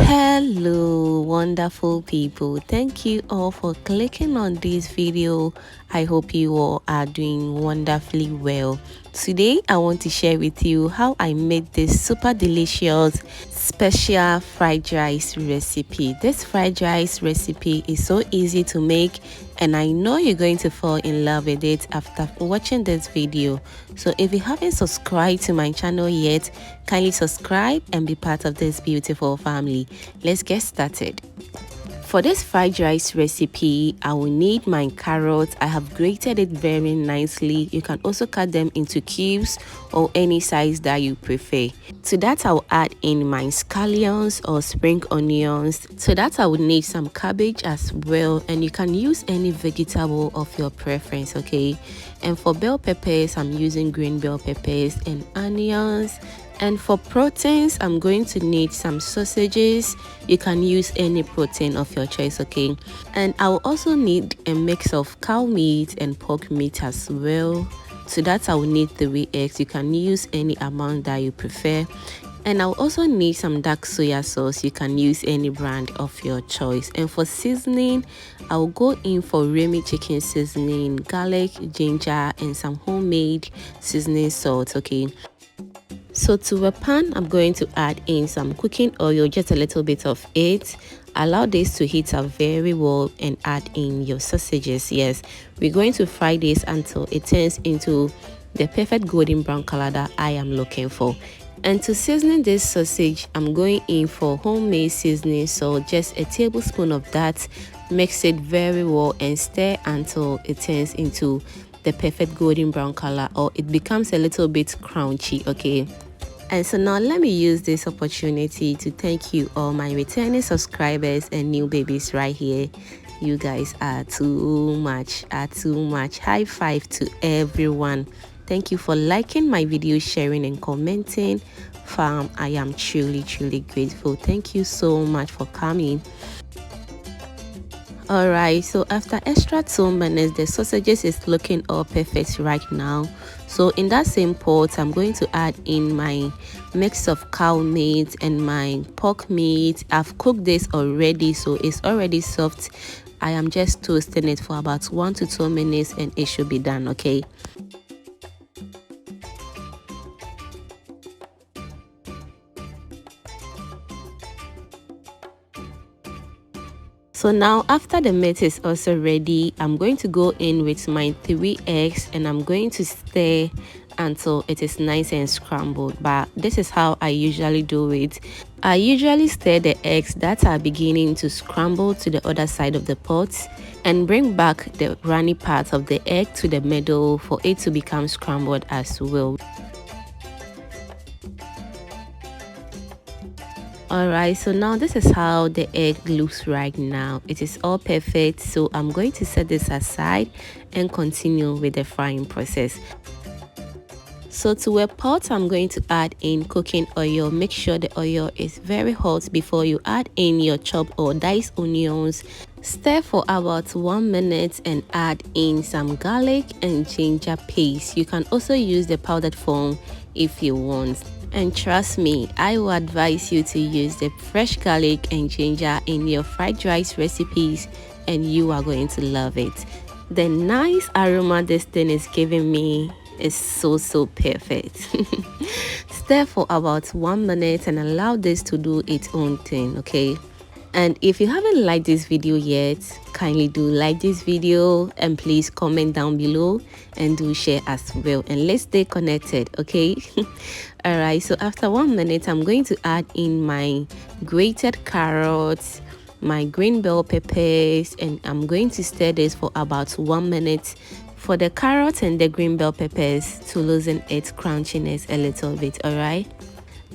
Hello wonderful people, thank you all for clicking on this video. I hope you all are doing wonderfully well. Today I want to share with you how I made this super delicious special fried rice recipe. This fried rice recipe is so easy to make and I know you're going to fall in love with it after watching this video. So if you haven't subscribed to my channel yet, kindly subscribe and be part of this beautiful family. Let's get started. For this fried rice recipe, I will need my carrots. I have grated it very nicely. You can also cut them into cubes or any size that you prefer. To that, I will add in my scallions or spring onions. To that, I will need some cabbage as well, and you can use any vegetable of your preference, okay? And for bell peppers, I'm using green bell peppers and onions. And for proteins, I'm going to need some sausages. You can use any protein of your choice, okay? And I will also need a mix of cow meat and pork meat as well. To that, I will need 3 eggs. You can use any amount that you prefer. And I'll also need some dark soya sauce. You can use any brand of your choice. And for seasoning, I'll go in for Remy chicken seasoning, garlic, ginger, and some homemade seasoning salt, okay? So to a pan, I'm going to add in some cooking oil, just a little bit of it. Allow this to heat up very well and add in your sausages. Yes, we're going to fry this until it turns into the perfect golden brown color that I am looking for. And to season this sausage, I'm going in for homemade seasoning, so just a tablespoon of that. Mix it very well and stir until it turns into the perfect golden brown color, or it becomes a little bit crunchy, okay? And so now let me use this opportunity to thank you all my returning subscribers and new babies right here. You guys are too much, High five to everyone. Thank you for liking my video, sharing and commenting. Fam, I am truly grateful. Thank you so much for coming. Alright, so after extra 2 minutes, the sausages is looking all perfect right now. So in that same pot, I'm going to add in my mix of cow meat and my pork meat. I've cooked this already, so it's already soft. I am just toasting it for about 1 to 2 minutes and it should be done, okay? So now after the meat is also ready, I'm going to go in with my 3 eggs and I'm going to stir until it is nice and scrambled. But this is how I usually do it. I usually stir the eggs that are beginning to scramble to the other side of the pot and bring back the runny part of the egg to the middle for it to become scrambled as well. Alright, so now this is how the egg looks right now. It is all perfect, so I'm going to set this aside and continue with the frying process. So to a pot, I'm going to add in cooking oil. Make sure the oil is very hot before you add in your chopped or diced onions. Stir for about 1 minute and add in some garlic and ginger paste. You can also use the powdered form if you want. And trust me, I will advise you to use the fresh garlic and ginger in your fried rice recipes and you are going to love it. The nice aroma this thing is giving me is so perfect. Stir for about 1 minute and allow this to do its own thing, okay? And if you haven't liked this video yet, kindly do like this video and please comment down below and do share as well, and let's stay connected, okay? Alright, so after 1 minute, I'm going to add in my grated carrots, my green bell peppers, and I'm going to stir this for about 1 minute for the carrots and the green bell peppers to loosen its crunchiness a little bit, alright?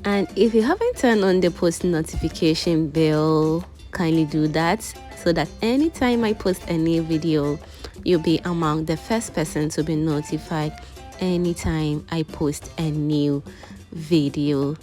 And if you haven't turned on the post notification bell, kindly do that so that anytime I post a new video, you'll be among the first person to be notified anytime I post a new video.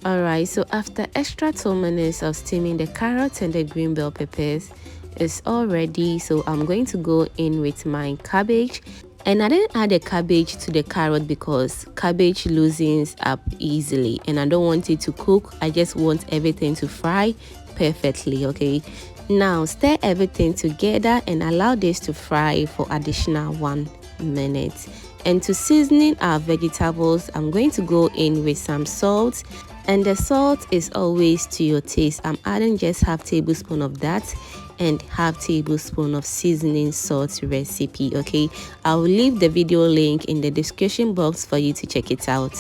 Alright, so after extra 2 minutes of steaming the carrots and the green bell peppers, it's all ready. So I'm going to go in with my cabbage And I didn't add the cabbage to the carrot because cabbage loosens up easily and I don't want it to cook. I just want everything to fry perfectly. Okay, now stir everything together and allow this to fry for additional 1 minute. And to seasoning our vegetables, I'm going to go in with some salt, and the salt is always to your taste. I'm adding just half tablespoon of that and half tablespoon of seasoning salt recipe. Okay, I'll leave the video link in the description box for you to check it out.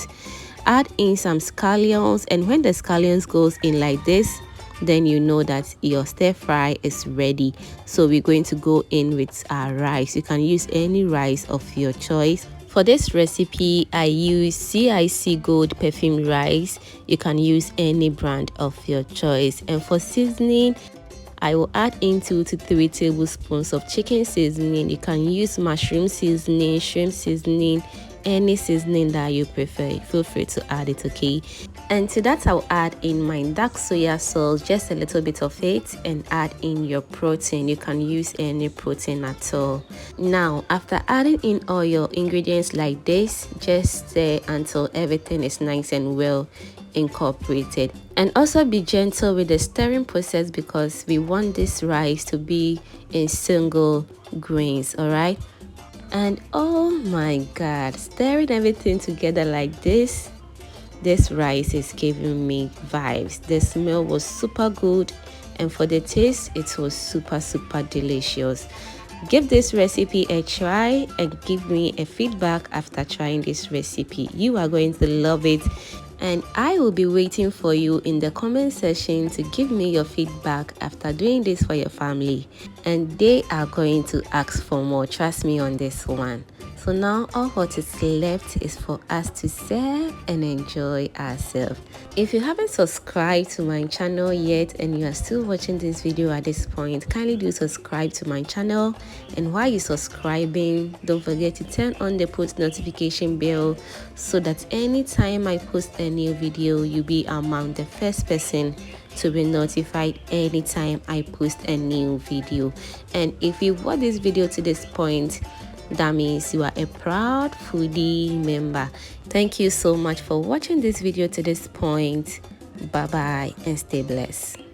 Add in some scallions, and when the scallions goes in like this, then you know that your stir fry is ready. So we're going to go in with our rice. You can use any rice of your choice. For this recipe, I use CIC Gold perfume rice. You can use any brand of your choice. And for seasoning, I will add in 2 to 3 tablespoons of chicken seasoning. You can use mushroom seasoning, shrimp seasoning, any seasoning that you prefer. Feel free to add it. Okay, and to that I'll add in my dark soya sauce, just a little bit of it, and add in your protein. You can use any protein at all. Now after adding in all your ingredients like this, just stir until everything is nice and well incorporated. And also be gentle with the stirring process because we want this rice to be in single grains. All right, and oh my god, stirring everything together like this rice is giving me vibes. The smell was super good, and for the taste it was super delicious. Give this recipe a try and give me a feedback after trying this recipe. You are going to love it, and I will be waiting for you in the comment section to give me your feedback after doing this for your family, and they are going to ask for more. Trust me on this one. So now all what is left is for us to serve and enjoy ourselves. If you haven't subscribed to my channel yet and you are still watching this video at this point, kindly do subscribe to my channel. And while you're subscribing, don't forget to turn on the post notification bell so that anytime I post a new video, you'll be among the first person to be notified anytime I post a new video. And if you watch this video to this point, that means you are a proud foodie member. Thank you so much for watching this video to this point. Bye bye and stay blessed.